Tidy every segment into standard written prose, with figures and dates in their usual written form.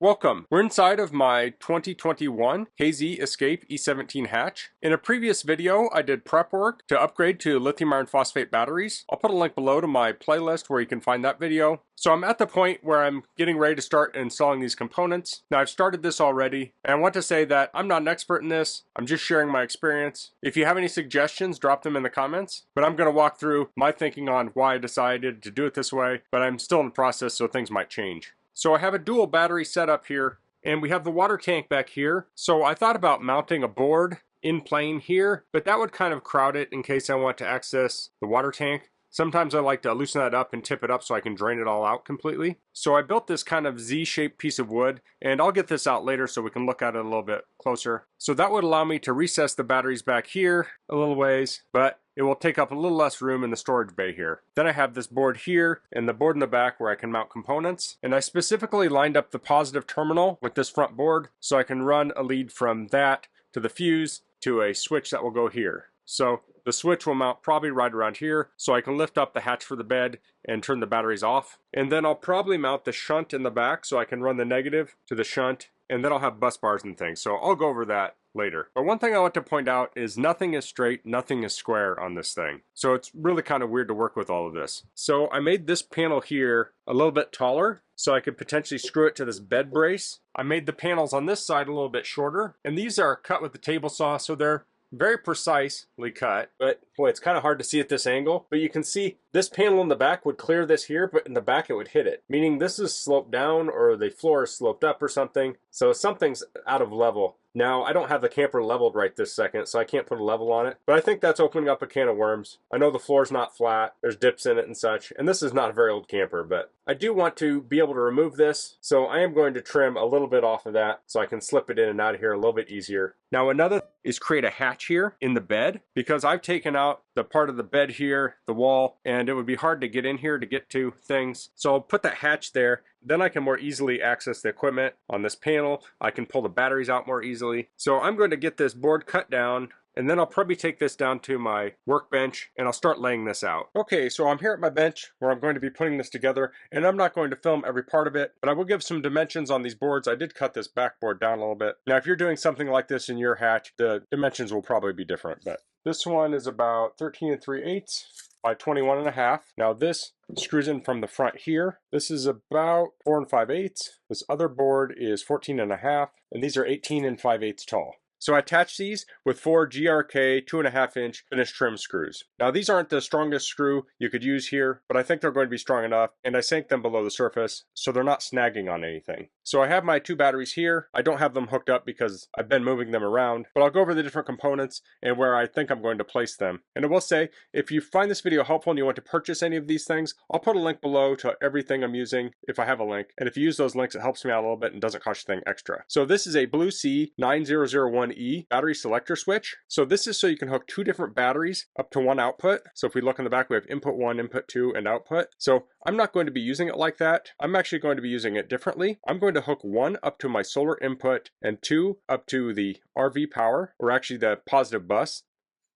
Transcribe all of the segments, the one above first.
Welcome. We're inside of my 2021 KZ Escape E17 hatch. In a previous video, I did prep work to upgrade to lithium iron phosphate batteries. I'll put a link below to my playlist where you can find that video. So I'm at the point where I'm getting ready to start installing these components. Now I've started this already, and I want to say that I'm not an expert in this. I'm just sharing my experience. If you have any suggestions, drop them in the comments. But I'm going to walk through my thinking on why I decided to do it this way, but I'm still in the process, so things might change. So I have a dual battery setup here, and we have the water tank back here. So I thought about mounting a board in plane here, but that would kind of crowd it in case I want to access the water tank. Sometimes I like to loosen that up and tip it up so I can drain it all out completely. So I built this kind of Z-shaped piece of wood, and I'll get this out later so we can look at it a little bit closer. So that would allow me to recess the batteries back here a little ways, but it will take up a little less room in the storage bay here. Then I have this board here and the board in the back where I can mount components. And I specifically lined up the positive terminal with this front board so I can run a lead from that to the fuse to a switch that will go here. So the switch will mount probably right around here, so I can lift up the hatch for the bed and turn the batteries off. And then I'll probably mount the shunt in the back so I can run the negative to the shunt, and then I'll have bus bars and things. So I'll go over that later. But one thing I want to point out is nothing is straight, nothing is square on this thing. So it's really kind of weird to work with all of this. So I made this panel here a little bit taller so I could potentially screw it to this bed brace. I made the panels on this side a little bit shorter, and these are cut with the table saw, so they're very precisely cut, but boy, it's kind of hard to see at this angle. But you can see this panel in the back would clear this here, but in the back it would hit it, meaning this is sloped down or the floor is sloped up or something. So something's out of level. Now, I don't have the camper leveled right this second, so I can't put a level on it, but I think that's opening up a can of worms. I know the floor's not flat, there's dips in it and such, and this is not a very old camper, but I do want to be able to remove this, so I am going to trim a little bit off of that so I can slip it in and out of here a little bit easier. Now, another is create a hatch here in the bed, because I've taken out the part of the bed here, the wall, and it would be hard to get in here to get to things. So I'll put that hatch there. Then I can more easily access the equipment on this panel. I can pull the batteries out more easily. So I'm going to get this board cut down, and then I'll probably take this down to my workbench and I'll start laying this out. Okay, so I'm here at my bench where I'm going to be putting this together, and I'm not going to film every part of it, but I will give some dimensions on these boards. I did cut this backboard down a little bit. Now, if you're doing something like this in your hatch, the dimensions will probably be different, but this one is about 13 3/8 by 21 1/2. Now this screws in from the front here. This is about 4 5/8. This other board is 14 1/2, and these are 18 5/8 tall. So I attach these with 4 GRK 2.5-inch finished trim screws. Now these aren't the strongest screw you could use here, but I think they're going to be strong enough, and I sank them below the surface so they're not snagging on anything. So I have my 2 batteries here. I don't have them hooked up because I've been moving them around, but I'll go over the different components and where I think I'm going to place them. And I will say, if you find this video helpful and you want to purchase any of these things, I'll put a link below to everything I'm using if I have a link. And if you use those links, it helps me out a little bit and doesn't cost you anything extra. So this is a Blue Sea 9001E battery selector switch. So this is so you can hook 2 different batteries up to 1 output. So if we look in the back, we have input 1, input 2, and output. So I'm not going to be using it like that. I'm actually going to be using it differently. I'm going to hook 1 up to my solar input and 2 up to the RV power, or actually the positive bus.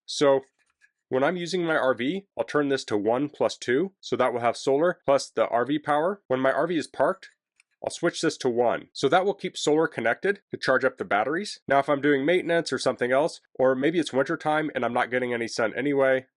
So when I'm using my RV, I'll turn this to 1 plus 2. So that will have solar plus the RV power. When my RV is parked, I'll switch this to 1. So that will keep solar connected to charge up the batteries. Now if I'm doing maintenance or something else, or maybe it's winter time and I'm not getting any sun anyway,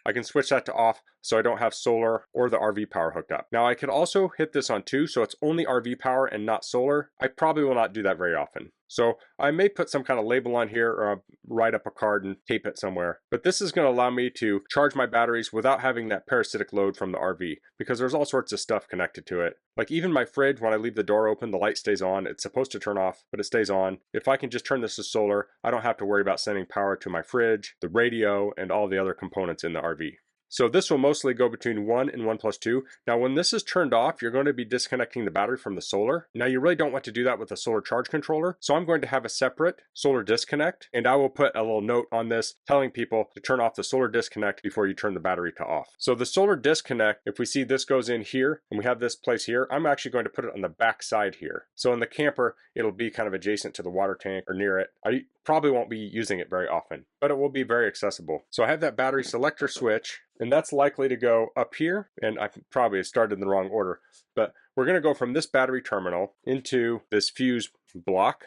I can switch that to off so I don't have solar or the RV power hooked up. Now I could also hit this on 2 so it's only RV power and not solar. I probably will not do that very often. So I may put some kind of label on here, or I'll write up a card and tape it somewhere. But this is going to allow me to charge my batteries without having that parasitic load from the RV, because there's all sorts of stuff connected to it. Like even my fridge, when I leave the door open, the light stays on. It's supposed to turn off, but it stays on. If I can just turn this to solar, I don't have to worry about sending power to my fridge, the radio, and all the other components in the RV. So this will mostly go between 1 and 1 plus 2. Now when this is turned off, you're going to be disconnecting the battery from the solar. Now you really don't want to do that with a solar charge controller. So I'm going to have a separate solar disconnect, and I will put a little note on this telling people to turn off the solar disconnect before you turn the battery to off. So the solar disconnect, if we see this goes in here and we have this place here, I'm actually going to put it on the back side here. So in the camper, it'll be kind of adjacent to the water tank or near it. I probably won't be using it very often, but it will be very accessible. So I have that battery selector switch, and that's likely to go up here, and I probably started in the wrong order, but we're going to go from this battery terminal into this fuse block.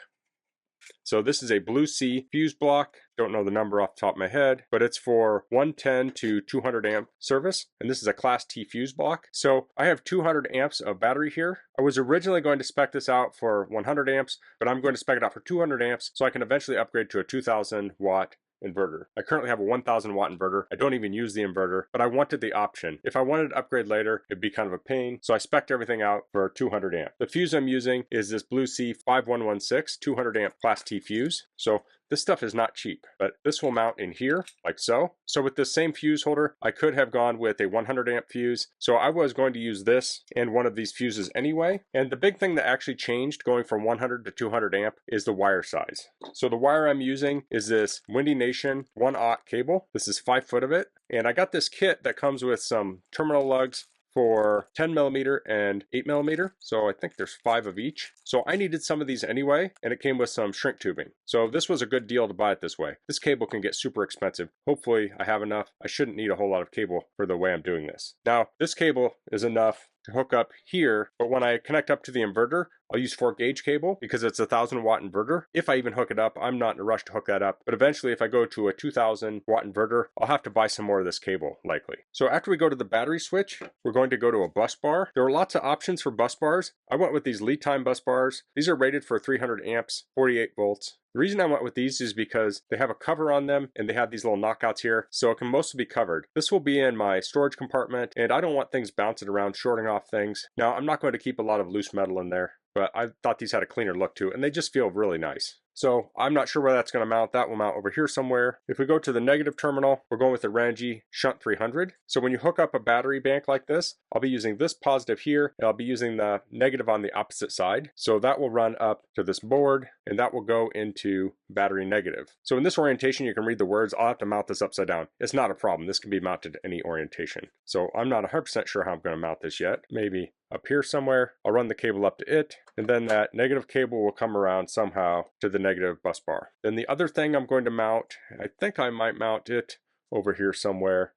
So this is a Blue C fuse block. Don't know the number off the top of my head, but it's for 110 to 200 amp service. And this is a class T fuse block. So I have 200 amps of battery here. I was originally going to spec this out for 100 amps, but I'm going to spec it out for 200 amps so I can eventually upgrade to a 2000 watt inverter. I currently have a 1000 watt inverter. I don't even use the inverter, but I wanted the option. If I wanted to upgrade later, it'd be kind of a pain. So I spec'd everything out for 200 amp. The fuse I'm using is this Blue C 5116 200 amp class T fuse. So this stuff is not cheap, but this will mount in here like so. So with this same fuse holder, I could have gone with a 100 amp fuse. So I was going to use this and one of these fuses anyway. And the big thing that actually changed going from 100 to 200 amp is the wire size. So the wire I'm using is this Windy Nation 1/0 cable. This is 5 foot of it. And I got this kit that comes with some terminal lugs for 10 millimeter and 8 millimeter. So I think there's 5 of each. So I needed some of these anyway, and it came with some shrink tubing. So this was a good deal to buy it this way. This cable can get super expensive. Hopefully I have enough. I shouldn't need a whole lot of cable for the way I'm doing this. Now, this cable is enough to hook up here, but when I connect up to the inverter, I'll use 4 gauge cable because it's a 1000 watt inverter. If I even hook it up, I'm not in a rush to hook that up, but eventually if I go to a 2000 watt inverter, I'll have to buy some more of this cable likely. So after we go to the battery switch, we're going to go to a bus bar. There are lots of options for bus bars. I went with these lead time bus bars. These are rated for 300 amps, 48 volts. The reason I went with these is because they have a cover on them and they have these little knockouts here, so it can mostly be covered. This will be in my storage compartment, and I don't want things bouncing around, shorting off things. Now, I'm not going to keep a lot of loose metal in there, but I thought these had a cleaner look to it, and they just feel really nice. So I'm not sure where that's going to mount. That will mount over here somewhere. If we go to the negative terminal, we're going with the Rangy Shunt 300. So when you hook up a battery bank like this, I'll be using this positive here, and I'll be using the negative on the opposite side. So that will run up to this board, and that will go into battery negative. So in this orientation, you can read the words. I'll have to mount this upside down. It's not a problem. This can be mounted to any orientation. So I'm not 100% sure how I'm going to mount this yet. Maybe up here somewhere. I'll run the cable up to it, and then that negative cable will come around somehow to the negative bus bar. Then the other thing I'm going to mount, I think I might mount it over here somewhere,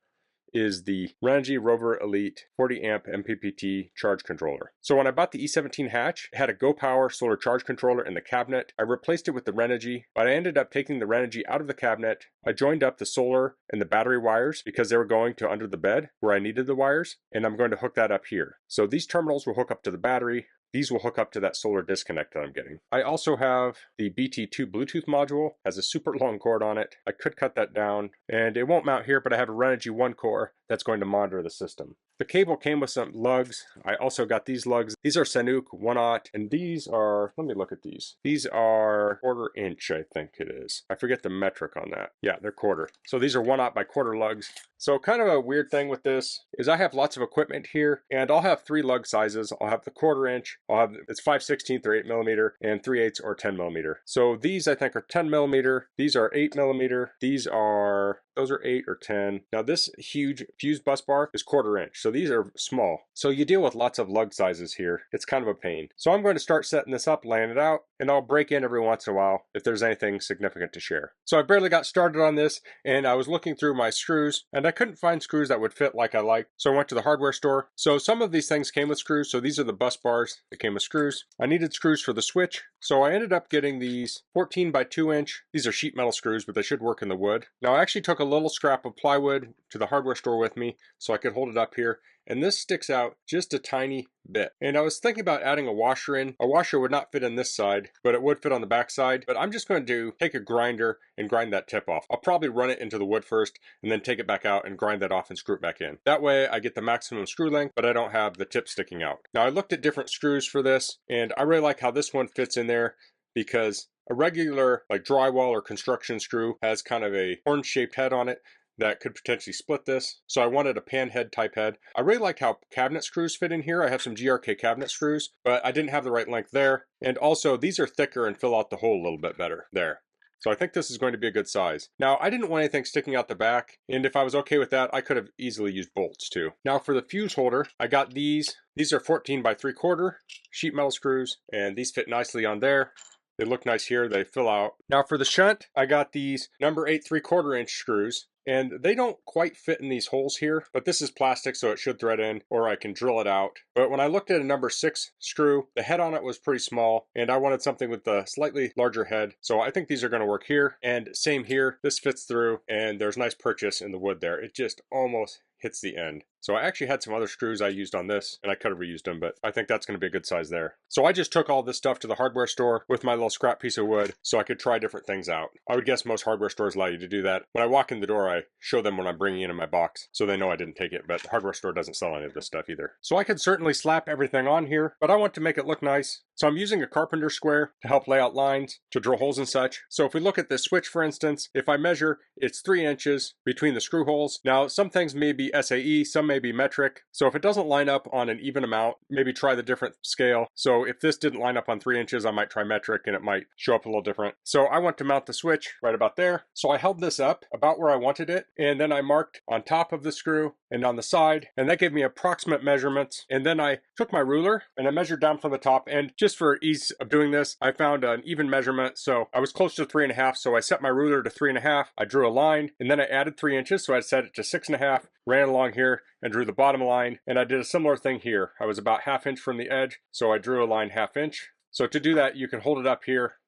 is the Rangy Rover Elite 40 amp MPPT charge controller. So when I bought the E17 hatch, it had a Go Power solar charge controller in the cabinet. I replaced it with the Renogy, but I ended up taking the Renogy out of the cabinet. I joined up the solar and the battery wires because they were going to under the bed where I needed the wires, and I'm going to hook that up here. So these terminals will hook up to the battery. These will hook up to that solar disconnect that I'm getting. I also have the BT2 Bluetooth module, has a super long cord on it. I could cut that down, and it won't mount here, but I have a Renogy 1 core that's going to monitor the system. The cable came with some lugs. I also got these lugs. These are Sanuk 1/0, and these are, let me look at these. These are 1/4 inch, I think it is. I forget the metric on that. Yeah, they're 1/4. So these are 1/0 by 1/4 lugs. So kind of a weird thing with this is I have lots of equipment here, and I'll have 3 lug sizes. I'll have the 1/4 inch, I'll have, it's 5/16 or 8 millimeter, and 3/8 or 10 millimeter. So these I think are 10 millimeter. These are 8 millimeter. These are, those are 8 or 10. Now this huge fuse bus bar is 1/4 inch. So these are small. So you deal with lots of lug sizes here. It's kind of a pain. So I'm going to start setting this up, laying it out, and I'll break in every once in a while if there's anything significant to share. So I barely got started on this, and I was looking through my screws, and I couldn't find screws that would fit like I like. So I went to the hardware store. So some of these things came with screws. So these are the bus bars that came with screws. I needed screws for the switch. So I ended up getting these 14 by 2 inch. These are sheet metal screws, but they should work in the wood. Now I actually took a little scrap of plywood to the hardware store with me so I could hold it up here. And this sticks out just a tiny bit. And I was thinking about adding a washer in. A washer would not fit on this side, but it would fit on the back side. But I'm just going to take a grinder and grind that tip off. I'll probably run it into the wood first and then take it back out and grind that off and screw it back in. That way I get the maximum screw length, but I don't have the tip sticking out. Now I looked at different screws for this, and I really like how this one fits in there because a regular like drywall or construction screw has kind of a horn-shaped head on it that could potentially split this. So I wanted a pan head type head. I really liked how cabinet screws fit in here. I have some GRK cabinet screws, but I didn't have the right length there. And also these are thicker and fill out the hole a little bit better there. So I think this is going to be a good size. Now I didn't want anything sticking out the back, and if I was okay with that, I could have easily used bolts too. Now for the fuse holder, I got these. These are 14 by 3/4 sheet metal screws, and these fit nicely on there. They look nice here, they fill out. Now for the shunt, I got these number 8 3/4 inch screws. And they don't quite fit in these holes here, but this is plastic, so it should thread in, or I can drill it out. But when I looked at a number 6 screw, the head on it was pretty small, and I wanted something with a slightly larger head. So I think these are going to work here, and same here. This fits through, and there's nice purchase in the wood there. It just almost hits the end. So I actually had some other screws I used on this, and I could have reused them, but I think that's going to be a good size there. So I just took all this stuff to the hardware store with my little scrap piece of wood so I could try different things out. I would guess most hardware stores allow you to do that. When I walk in the door, I show them what I'm bringing in my box, so they know I didn't take it, but the hardware store doesn't sell any of this stuff either. So I could certainly slap everything on here, but I want to make it look nice. So I'm using a carpenter square to help lay out lines, to drill holes and such. So if we look at this switch, for instance, if I measure, it's 3 inches between the screw holes. Now, some things may be SAE, some may be metric. So if it doesn't line up on an even amount, maybe try the different scale. So if this didn't line up on 3 inches, I might try metric and it might show up a little different. So I want to mount the switch right about there. So I held this up about where I wanted it, and then I marked on top of the screw and on the side, and that gave me approximate measurements. And then I took my ruler and I measured down from the top, and just for ease of doing this, I found an even measurement. So I was close to 3.5, so I set my ruler to 3.5. I drew a line, and then I added 3 inches, so I set it to 6.5, ran along here and drew the bottom line, and I did a similar thing here. I was about 1/2 inch from the edge, so I drew a line 1/2 inch. So to do that, you can hold it up here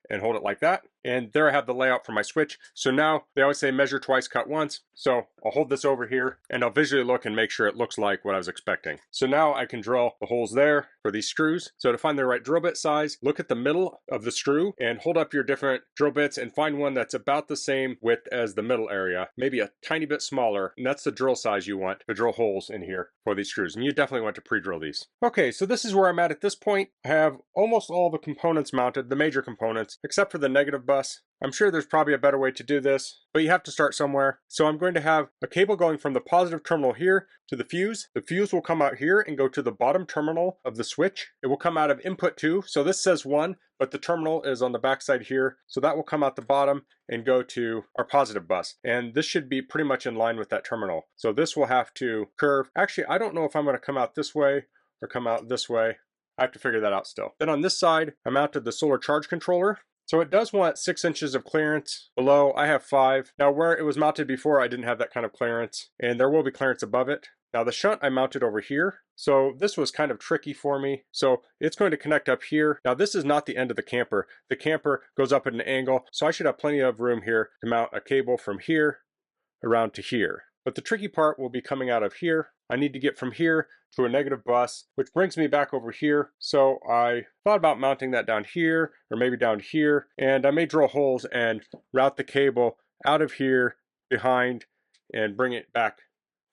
and hold it like that. And there I have the layout for my switch. So now they always say measure twice, cut once. So I'll hold this over here and I'll visually look and make sure it looks like what I was expecting. So now I can drill the holes there for these screws. So to find the right drill bit size, look at the middle of the screw and hold up your different drill bits and find one that's about the same width as the middle area, maybe a tiny bit smaller. And that's the drill size you want to drill holes in here for these screws. And you definitely want to pre-drill these. Okay, so this is where I'm at this point. I have almost all the components mounted, the major components, except for the negative bus. I'm sure there's probably a better way to do this, but you have to start somewhere. So I'm going to have a cable going from the positive terminal here to the fuse. The fuse will come out here and go to the bottom terminal of the switch. It will come out of input 2. So this says 1, but the terminal is on the back side here. So that will come out the bottom and go to our positive bus. And this should be pretty much in line with that terminal. So this will have to curve. Actually, I don't know if I'm going to come out this way or come out this way. I have to figure that out still. Then on this side, I mounted the solar charge controller. So it does want 6 inches of clearance below. I have 5. Now where it was mounted before, I didn't have that kind of clearance, and there will be clearance above it. Now the shunt I mounted over here. So this was kind of tricky for me. So it's going to connect up here. Now this is not the end of the camper. The camper goes up at an angle, so I should have plenty of room here to mount a cable from here around to here. But the tricky part will be coming out of here. I need to get from here to a negative bus, which brings me back over here. So I thought about mounting that down here or maybe down here, and I may drill holes and route the cable out of here behind and bring it back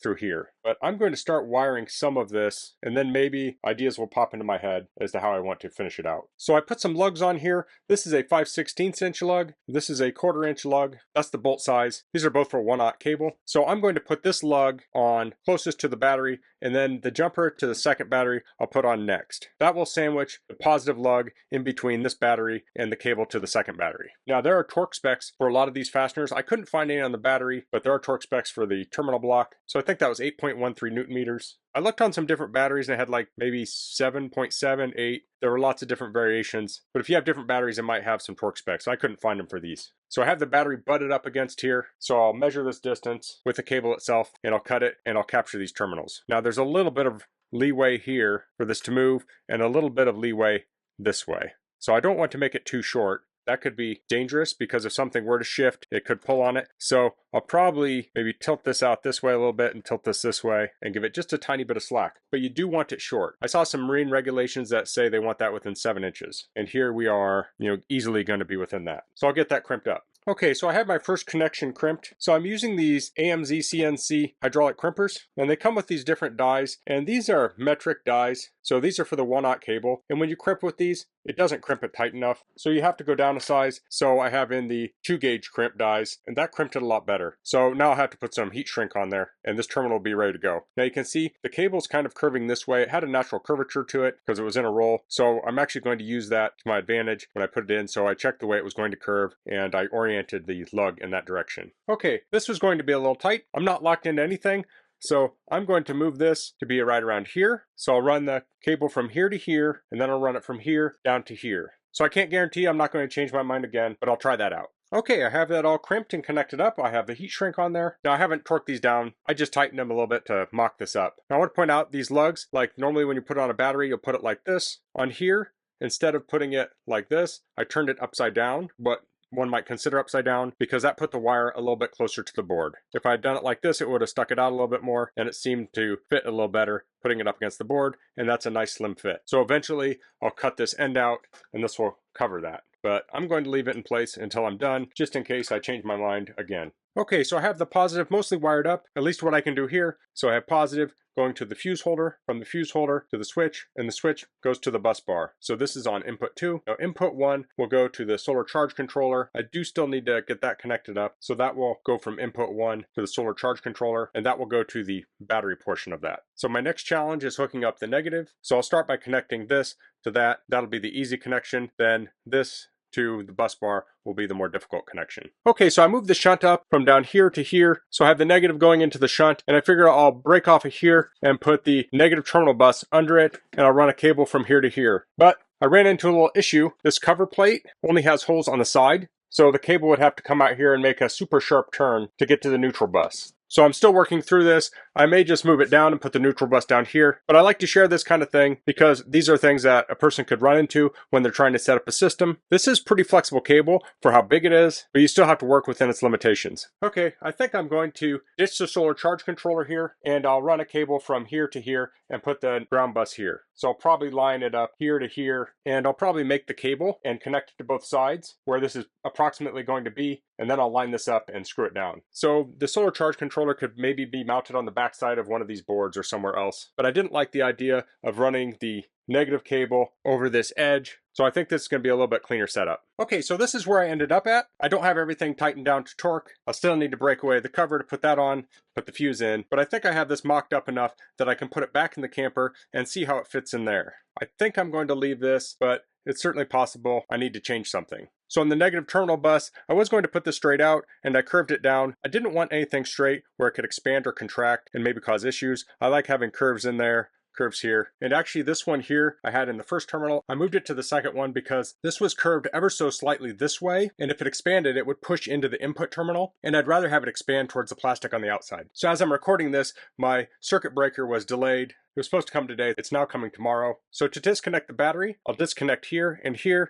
through here. But I'm going to start wiring some of this, and then maybe ideas will pop into my head as to how I want to finish it out. So I put some lugs on here. This is a 5/16 inch lug. This is a 1/4 inch lug. That's the bolt size. These are both for 1/0 cable. So I'm going to put this lug on closest to the battery, and then the jumper to the second battery I'll put on next. That will sandwich the positive lug in between this battery and the cable to the second battery. Now there are torque specs for a lot of these fasteners. I couldn't find any on the battery, but there are torque specs for the terminal block. So I think that was 8.13 Newton meters. I looked on some different batteries and it had like maybe 7.7, 8. There were lots of different variations, but if you have different batteries, it might have some torque specs. I couldn't find them for these. So I have the battery butted up against here. So I'll measure this distance with the cable itself, and I'll cut it and I'll capture these terminals. Now there's a little bit of leeway here for this to move and a little bit of leeway this way. So I don't want to make it too short. That could be dangerous because if something were to shift, it could pull on it. So I'll probably maybe tilt this out this way a little bit and tilt this way and give it just a tiny bit of slack. But you do want it short. I saw some marine regulations that say they want that within 7 inches. And here we are, easily going to be within that. So I'll get that crimped up. Okay, so I have my first connection crimped. So I'm using these AMZ CNC hydraulic crimpers, and they come with these different dies, and these are metric dies. So these are for the 1/0 cable, and when you crimp with these, it doesn't crimp it tight enough. So you have to go down a size. So I have in the 2-gauge crimp dies, and that crimped it a lot better. So now I'll have to put some heat shrink on there, and this terminal will be ready to go. Now you can see the cable's kind of curving this way. It had a natural curvature to it because it was in a roll. So I'm actually going to use that to my advantage when I put it in. So I checked the way it was going to curve, and I oriented the lug in that direction. Okay, this was going to be a little tight. I'm not locked into anything, So I'm going to move this to be right around here. So I'll run the cable from here to here, and then I'll run it from here down to here. So I can't guarantee I'm not going to change my mind again, but I'll try that out. Okay, I have that all crimped and connected up. I have the heat shrink on there. Now I haven't torqued these down. I just tightened them a little bit to mock this up. Now I want to point out these lugs, like normally when you put it on a battery, you'll put it like this. On here, instead of putting it like this, I turned it upside down, but one might consider upside down because that put the wire a little bit closer to the board. If I had done it like this, it would have stuck it out a little bit more and it seemed to fit a little better putting it up against the board, and that's a nice slim fit. So eventually I'll cut this end out and this will cover that. But I'm going to leave it in place until I'm done, just in case I change my mind again. Okay, so I have the positive mostly wired up, at least what I can do here. So I have positive going to the fuse holder, from the fuse holder to the switch, and the switch goes to the bus bar. So this is on input 2. Now input 1 will go to the solar charge controller. I do still need to get that connected up, so that will go from input 1 to the solar charge controller, and that will go to the battery portion of that. So my next challenge is hooking up the negative. So I'll start by connecting this to that. That'll be the easy connection. Then this to the bus bar will be the more difficult connection. Okay, so I moved the shunt up from down here to here. So I have the negative going into the shunt, and I figure I'll break off of here and put the negative terminal bus under it, and I'll run a cable from here to here. But I ran into a little issue. This cover plate only has holes on the side, so the cable would have to come out here and make a super sharp turn to get to the neutral bus. So I'm still working through this. I may just move it down and put the neutral bus down here, but I like to share this kind of thing because these are things that a person could run into when they're trying to set up a system. This is pretty flexible cable for how big it is, but you still have to work within its limitations. Okay, I think I'm going to ditch the solar charge controller here, and I'll run a cable from here to here and put the ground bus here. So I'll probably line it up here to here, and I'll probably make the cable and connect it to both sides where this is approximately going to be, and then I'll line this up and screw it down. So the solar charge controller could maybe be mounted on the back side of one of these boards or somewhere else, but I didn't like the idea of running the negative cable over this edge, so I think this is going to be a little bit cleaner setup. Okay, so this is where I ended up at. I don't have everything tightened down to torque. I'll still need to break away the cover to put that on, put the fuse in, but I think I have this mocked up enough that I can put it back in the camper and see how it fits in there. I think I'm going to leave this, but it's certainly possible I need to change something. So on the negative terminal bus, I was going to put this straight out and I curved it down. I didn't want anything straight where it could expand or contract and maybe cause issues. I like having curves in there, curves here. And actually this one here I had in the first terminal, I moved it to the second one because this was curved ever so slightly this way, and if it expanded it would push into the input terminal, and I'd rather have it expand towards the plastic on the outside. So as I'm recording this, my circuit breaker was delayed. It was supposed to come today. It's now coming tomorrow. So to disconnect the battery, I'll disconnect here,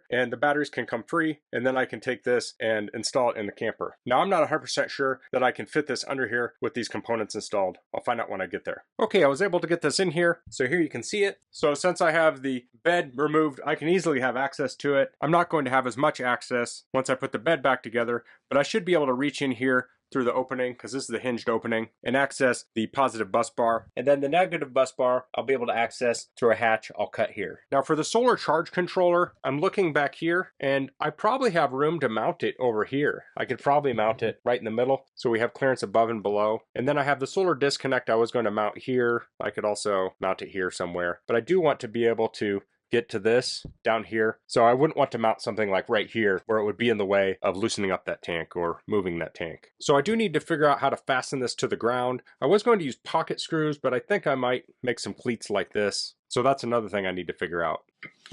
and the batteries can come free, and then I can take this and install it in the camper. Now I'm not 100% sure that I can fit this under here with these components installed. I'll find out when I get there. Okay, I was able to get this in here. So here you can see it. So since I have the bed removed, I can easily have access to it. I'm not going to have as much access once I put the bed back together, but I should be able to reach in here through the opening, because this is the hinged opening, and access the positive bus bar. And then the negative bus bar, I'll be able to access through a hatch I'll cut here. Now for the solar charge controller, I'm looking back here, and I probably have room to mount it over here. I could probably mount it right in the middle, so we have clearance above and below. And then I have the solar disconnect I was going to mount here. I could also mount it here somewhere. But I do want to be able to get to this down here. So I wouldn't want to mount something like right here where it would be in the way of loosening up that tank or moving that tank. So I do need to figure out how to fasten this to the ground. I was going to use pocket screws, but I think I might make some cleats like this. So that's another thing I need to figure out.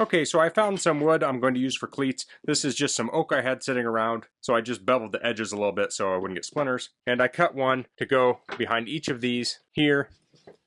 Okay, so I found some wood I'm going to use for cleats. This is just some oak I had sitting around. So I just beveled the edges a little bit so I wouldn't get splinters. And I cut one to go behind each of these here.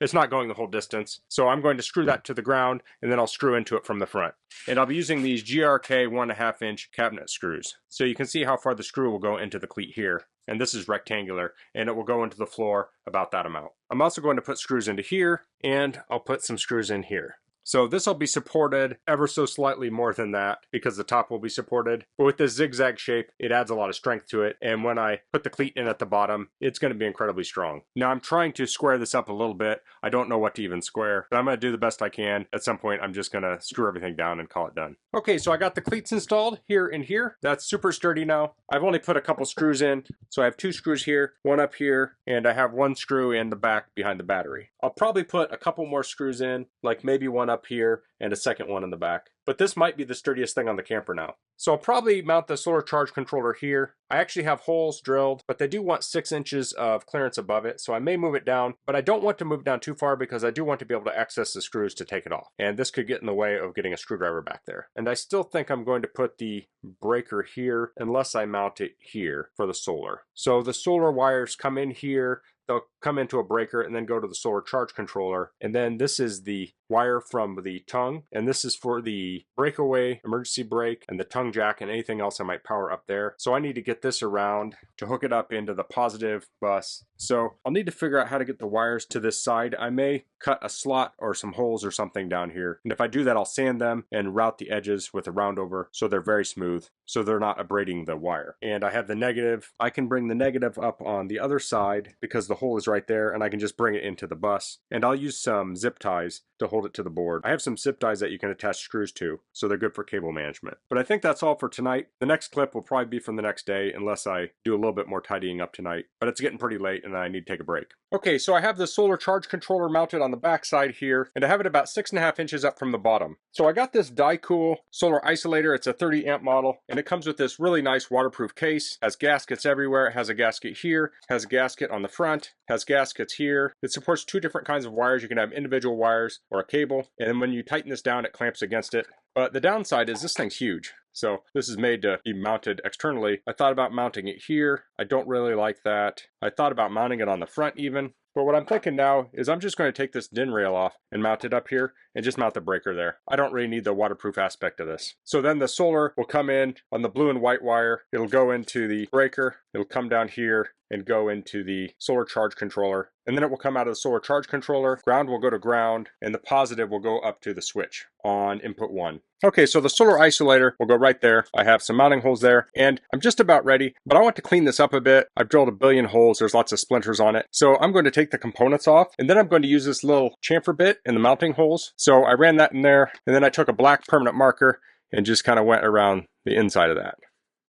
It's not going the whole distance, so I'm going to screw that to the ground, and then I'll screw into it from the front. And I'll be using these GRK 1.5 inch cabinet screws. So you can see how far the screw will go into the cleat here. And this is rectangular, and it will go into the floor about that amount. I'm also going to put screws into here, and I'll put some screws in here. So this will be supported ever so slightly more than that because the top will be supported. But with this zigzag shape, it adds a lot of strength to it. And when I put the cleat in at the bottom, it's going to be incredibly strong. Now I'm trying to square this up a little bit. I don't know what to even square, but I'm going to do the best I can. At some point, I'm just going to screw everything down and call it done. Okay, so I got the cleats installed here and here. That's super sturdy now. I've only put a couple screws in. So I have 2 screws here, one up here, and I have 1 screw in the back behind the battery. I'll probably put a couple more screws in, like maybe one one up here and a second one in the back. But this might be the sturdiest thing on the camper now. So I'll probably mount the solar charge controller here. I actually have holes drilled, but they do want 6 inches of clearance above it, so I may move it down, but I don't want to move down too far because I do want to be able to access the screws to take it off. And this could get in the way of getting a screwdriver back there. And I still think I'm going to put the breaker here unless I mount it here for the solar. So the solar wires come in here, they'll come into a breaker and then go to the solar charge controller. And then this is the wire from the tongue, and this is for the breakaway, emergency brake, and the tongue jack, and anything else I might power up there. So I need to get this around to hook it up into the positive bus. So I'll need to figure out how to get the wires to this side. I may cut a slot or some holes or something down here. And if I do that, I'll sand them and route the edges with a round over so they're very smooth, so they're not abrading the wire. And I have the negative. I can bring the negative up on the other side because the hole is right there, and I can just bring it into the bus. And I'll use some zip ties to hold it to the board. I have some zip ties that you can attach screws to, so they're good for cable management. But I think that's all for tonight. The next clip will probably be from the next day unless I do a little bit more tidying up tonight. But it's getting pretty late and I need to take a break. Okay, so I have the solar charge controller mounted on the back side here, and I have it about 6.5 inches up from the bottom. So I got this Dycool solar isolator. It's a 30 amp model, and it comes with this really nice waterproof case. Has gaskets everywhere. It has a gasket here, has a gasket on the front, has gaskets here. It supports 2 different kinds of wires. You can have individual wires or a cable, and then when you tighten this down, it clamps against it. But the downside is this thing's huge. So this is made to be mounted externally. I thought about mounting it here. I don't really like that. I thought about mounting it on the front even. But what I'm thinking now is I'm just going to take this DIN rail off and mount it up here and just mount the breaker there. I don't really need the waterproof aspect of this. So then the solar will come in on the blue and white wire. It'll go into the breaker. It'll come down here and go into the solar charge controller. And then it will come out of the solar charge controller. Ground will go to ground, and the positive will go up to the switch on input 1. Okay, so the solar isolator will go right there. I have some mounting holes there, and I'm just about ready, but I want to clean this up a bit. I've drilled a billion holes. There's lots of splinters on it. So I'm going to take the components off, and then I'm going to use this little chamfer bit in the mounting holes. So I ran that in there, and then I took a black permanent marker and just kind of went around the inside of that.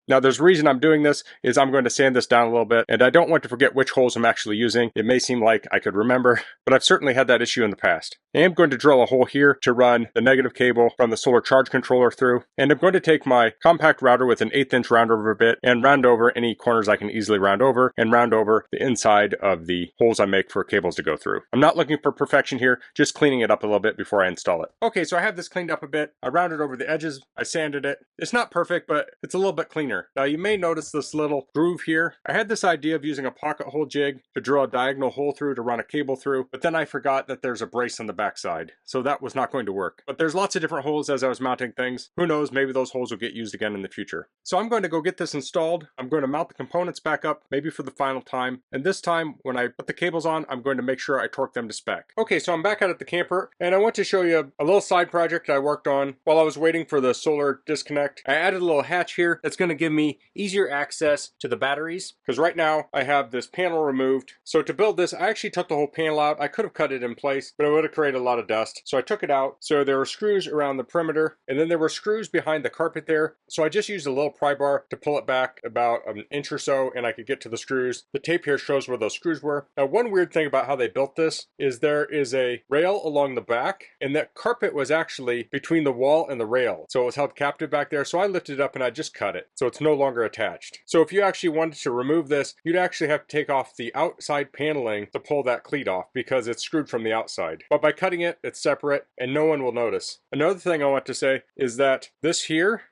Now there's a reason I'm doing this is I'm going to sand this down a little bit, and I don't want to forget which holes I'm actually using. It may seem like I could remember, but I've certainly had that issue in the past. I am going to drill a hole here to run the negative cable from the solar charge controller through, and I'm going to take my compact router with an 1/8 inch round over bit and round over any corners I can easily round over, and round over the inside of the holes I make for cables to go through. I'm not looking for perfection here, just cleaning it up a little bit before I install it. Okay, so I have this cleaned up a bit. I rounded over the edges, I sanded it. It's not perfect, but it's a little bit cleaner. Now you may notice this little groove here. I had this idea of using a pocket hole jig to drill a diagonal hole through to run a cable through, but then I forgot that there's a brace on the back side, so that was not going to work. But there's lots of different holes as I was mounting things. Who knows, maybe those holes will get used again in the future. So I'm going to go get this installed. I'm going to mount the components back up, maybe for the final time. And this time, when I put the cables on, I'm going to make sure I torque them to spec. Okay, so I'm back out at the camper, and I want to show you a little side project I worked on while I was waiting for the solar disconnect. I added a little hatch here that's going to give me easier access to the batteries, because right now I have this panel removed. So to build this, I actually took the whole panel out. I could have cut it in place, but it would have created a lot of dust. So I took it out. So there were screws around the perimeter, and then there were screws behind the carpet there. So I just used a little pry bar to pull it back about an inch or so, and I could get to the screws. The tape here shows where those screws were. Now, one weird thing about how they built this is there is a rail along the back, and that carpet was actually between the wall and the rail. So it was held captive back there. So I lifted it up and I just cut it. So it's no longer attached. So if you actually wanted to remove this, you'd actually have to take off the outside paneling to pull that cleat off because it's screwed from the outside. But by cutting it, it's separate and no one will notice. Another thing I want to say is that this here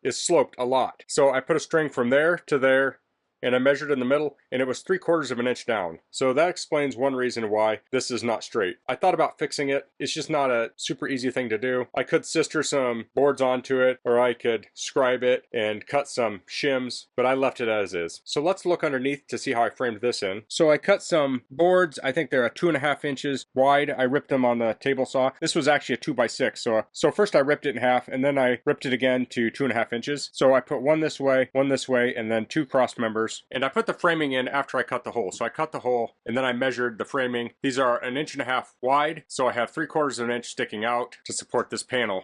is sloped a lot. So I put a string from there to there, and I measured in the middle, and it was 3/4 of an inch down. So that explains one reason why this is not straight. I thought about fixing it. It's just not a super easy thing to do. I could sister some boards onto it, or I could scribe it and cut some shims, but I left it as is. So let's look underneath to see how I framed this in. So I cut some boards. I think they're 2.5 inches wide. I ripped them on the table saw. This was actually a 2x6. So first I ripped it in half, and then I ripped it again to 2.5 inches. So I put one this way, and then 2 cross members. And I put the framing in after I cut the hole. So I cut the hole and then I measured the framing. These are 1.5 inches wide. So I have 3/4 of an inch sticking out to support this panel.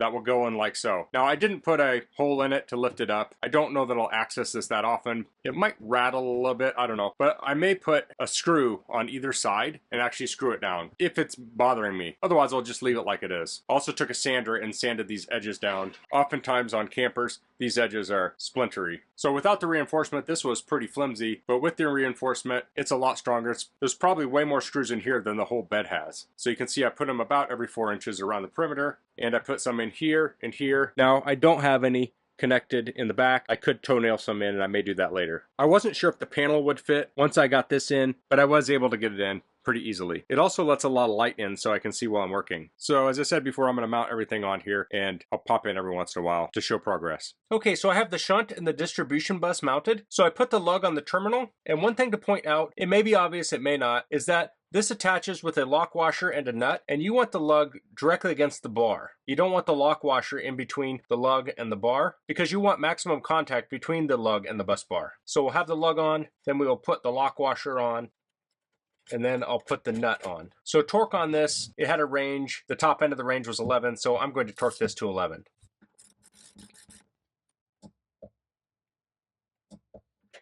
that will go in like so. Now I didn't put a hole in it to lift it up. I don't know that I'll access this that often. It might rattle a little bit, I don't know. But I may put a screw on either side and actually screw it down if it's bothering me. Otherwise I'll just leave it like it is. Also took a sander and sanded these edges down. Oftentimes on campers, these edges are splintery. So without the reinforcement, this was pretty flimsy, but with the reinforcement, it's a lot stronger. There's probably way more screws in here than the whole bed has. So you can see I put them about every 4 inches around the perimeter, and I put some in here and here. Now, I don't have any connected in the back. I could toenail some in, and I may do that later. I wasn't sure if the panel would fit once I got this in, but I was able to get it in pretty easily. It also lets a lot of light in so I can see while I'm working. So as I said before, I'm going to mount everything on here, and I'll pop in every once in a while to show progress. Okay, so I have the shunt and the distribution bus mounted. So I put the lug on the terminal, and one thing to point out, it may be obvious, it may not, is that this attaches with a lock washer and a nut, and you want the lug directly against the bar. You don't want the lock washer in between the lug and the bar, because you want maximum contact between the lug and the bus bar. So we'll have the lug on, then we will put the lock washer on, and then I'll put the nut on. So torque on this, it had a range, the top end of the range was 11, so I'm going to torque this to 11.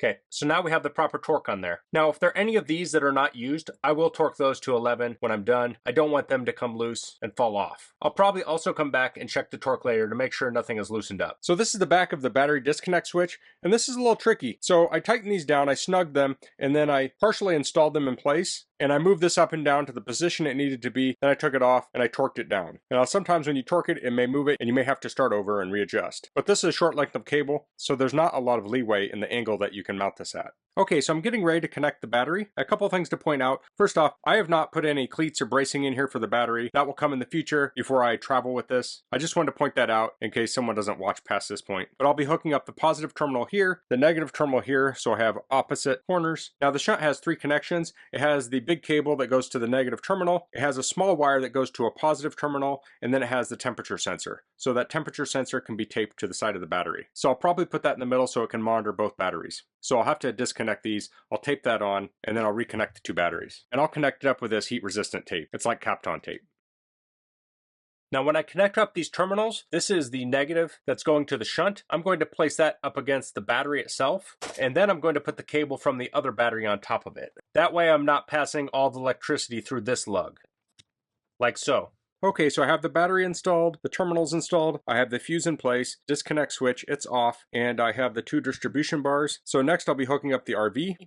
Okay, so now we have the proper torque on there. Now, if there are any of these that are not used, I will torque those to 11 when I'm done. I don't want them to come loose and fall off. I'll probably also come back and check the torque later to make sure nothing is loosened up. So this is the back of the battery disconnect switch, and this is a little tricky. So I tightened these down, I snugged them, and then I partially installed them in place. And I moved this up and down to the position it needed to be. Then I took it off and I torqued it down. Now sometimes when you torque it, it may move it and you may have to start over and readjust. But this is a short length of cable, so there's not a lot of leeway in the angle that you can mount this at. Okay, so I'm getting ready to connect the battery. A couple of things to point out. First off, I have not put any cleats or bracing in here for the battery. That will come in the future before I travel with this. I just wanted to point that out in case someone doesn't watch past this point. But I'll be hooking up the positive terminal here, the negative terminal here, so I have opposite corners. Now the shunt has 3 connections. It has the big cable that goes to the negative terminal. It has a small wire that goes to a positive terminal, and then it has the temperature sensor. So that temperature sensor can be taped to the side of the battery. So I'll probably put that in the middle so it can monitor both batteries. So I'll have to disconnect these, I'll tape that on, and then I'll reconnect the 2 batteries. And I'll connect it up with this heat resistant tape. It's like Kapton tape. Now when I connect up these terminals, this is the negative that's going to the shunt. I'm going to place that up against the battery itself, and then I'm going to put the cable from the other battery on top of it. That way I'm not passing all the electricity through this lug, like so. Okay, so I have the battery installed, the terminals installed, I have the fuse in place, disconnect switch, it's off, and I have the 2 distribution bars. So next I'll be hooking up the RV.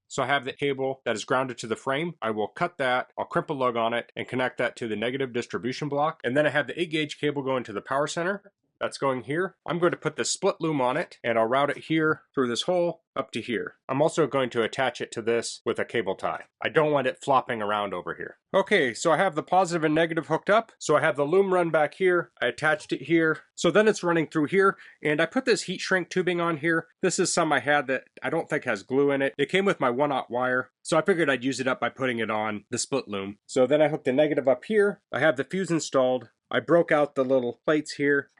So I have the cable that is grounded to the frame. I will cut that, I'll crimp a lug on it, and connect that to the negative distribution block. And then I have the 8-gauge cable going to the power center. That's going here. I'm going to put the split loom on it, and I'll route it here through this hole up to here. I'm also going to attach it to this with a cable tie. I don't want it flopping around over here. Okay, so I have the positive and negative hooked up. So I have the loom run back here. I attached it here. So then it's running through here, and I put this heat shrink tubing on here. This is some I had that I don't think has glue in it. It came with my 1/0 wire, so I figured I'd use it up by putting it on the split loom. So then I hooked the negative up here. I have the fuse installed. I broke out the little plates here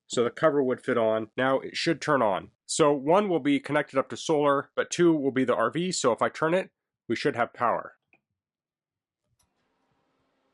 so the cover would fit on. Now it should turn on. So 1 will be connected up to solar, but 2 will be the RV, so if I turn it, we should have power.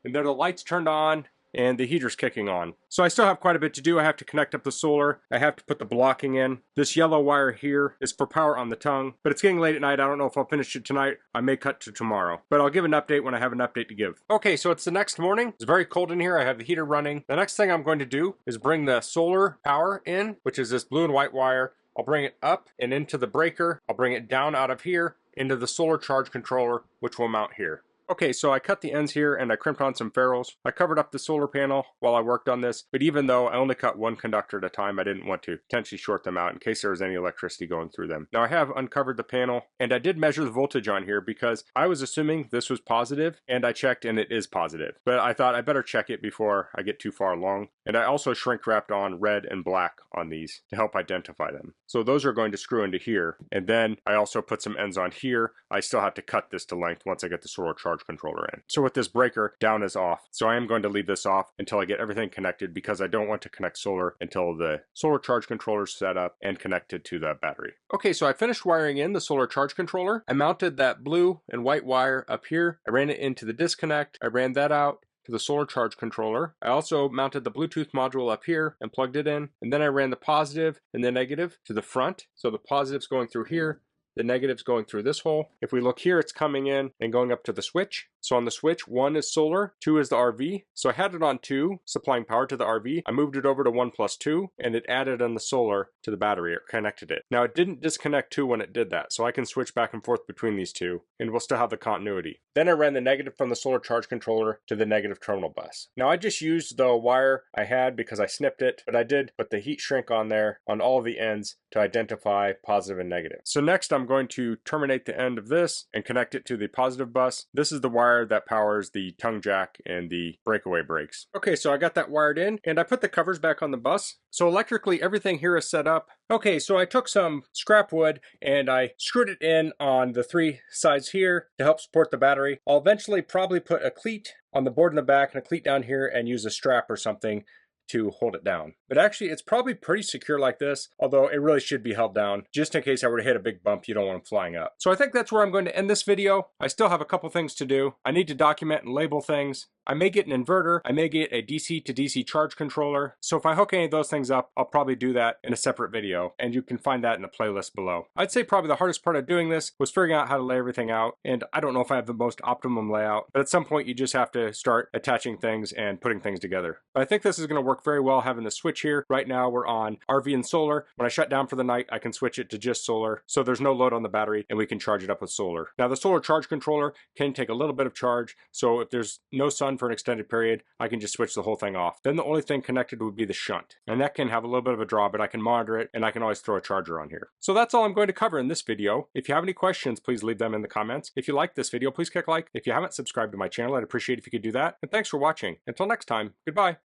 And then the lights turned on, and the heater's kicking on. So I still have quite a bit to do. I have to connect up the solar. I have to put the blocking in. This yellow wire here is for power on the tongue, but it's getting late at night. I don't know if I'll finish it tonight. I may cut to tomorrow, but I'll give an update when I have an update to give. Okay, so it's the next morning. It's very cold in here. I have the heater running. The next thing I'm going to do is bring the solar power in, which is this blue and white wire. I'll bring it up and into the breaker. I'll bring it down out of here into the solar charge controller, which will mount here. Okay, so I cut the ends here and I crimped on some ferrules. I covered up the solar panel while I worked on this, but even though I only cut 1 conductor at a time, I didn't want to potentially short them out in case there was any electricity going through them. Now I have uncovered the panel, and I did measure the voltage on here because I was assuming this was positive, and I checked and it is positive. But I thought I better check it before I get too far along. And I also shrink wrapped on red and black on these to help identify them. So those are going to screw into here. And then I also put some ends on here. I still have to cut this to length once I get the solar charge controller in. So with this breaker, down is off. So I am going to leave this off until I get everything connected because I don't want to connect solar until the solar charge controller is set up and connected to the battery. Okay, so I finished wiring in the solar charge controller. I mounted that blue and white wire up here. I ran it into the disconnect. I ran that out to the solar charge controller. I also mounted the Bluetooth module up here and plugged it in, and then I ran the positive and the negative to the front. So the positive's going through here, the negative's going through this hole. If we look here, it's coming in and going up to the switch. So on the switch, 1 is solar, 2 is the RV. So I had it on 2, supplying power to the RV. I moved it over to 1 plus 2, and it added on the solar to the battery, or connected it. Now it didn't disconnect 2 when it did that, so I can switch back and forth between these two, and we'll still have the continuity. Then I ran the negative from the solar charge controller to the negative terminal bus. Now I just used the wire I had because I snipped it, but I did put the heat shrink on there on all of the ends to identify positive and negative. So next I'm going to terminate the end of this and connect it to the positive bus. This is the wire that powers the tongue jack and the breakaway brakes. Okay, so I got that wired in and I put the covers back on the bus. So electrically everything here is set up. Okay, so I took some scrap wood and I screwed it in on the 3 sides here to help support the battery. I'll eventually probably put a cleat on the board in the back and a cleat down here and use a strap or something to hold it down. But actually it's probably pretty secure like this, although it really should be held down just in case I were to hit a big bump. You don't want them flying up. So I think that's where I'm going to end this video. I still have a couple things to do. I need to document and label things. I may get an inverter. I may get a DC to DC charge controller. So if I hook any of those things up, I'll probably do that in a separate video, and you can find that in the playlist below. I'd say probably the hardest part of doing this was figuring out how to lay everything out, and I don't know if I have the most optimum layout, but at some point you just have to start attaching things and putting things together. But I think this is going to work very well having the switch here. Right now we're on RV and solar. When I shut down for the night, I can switch it to just solar, so there's no load on the battery and we can charge it up with solar. Now the solar charge controller can take a little bit of charge, so if there's no sun for an extended period, I can just switch the whole thing off. Then the only thing connected would be the shunt, and that can have a little bit of a draw, but I can monitor it and I can always throw a charger on here. So that's all I'm going to cover in this video. If you have any questions, please leave them in the comments. If you like this video, please click like. If you haven't subscribed to my channel, I'd appreciate if you could do that. And thanks for watching. Until next time, goodbye.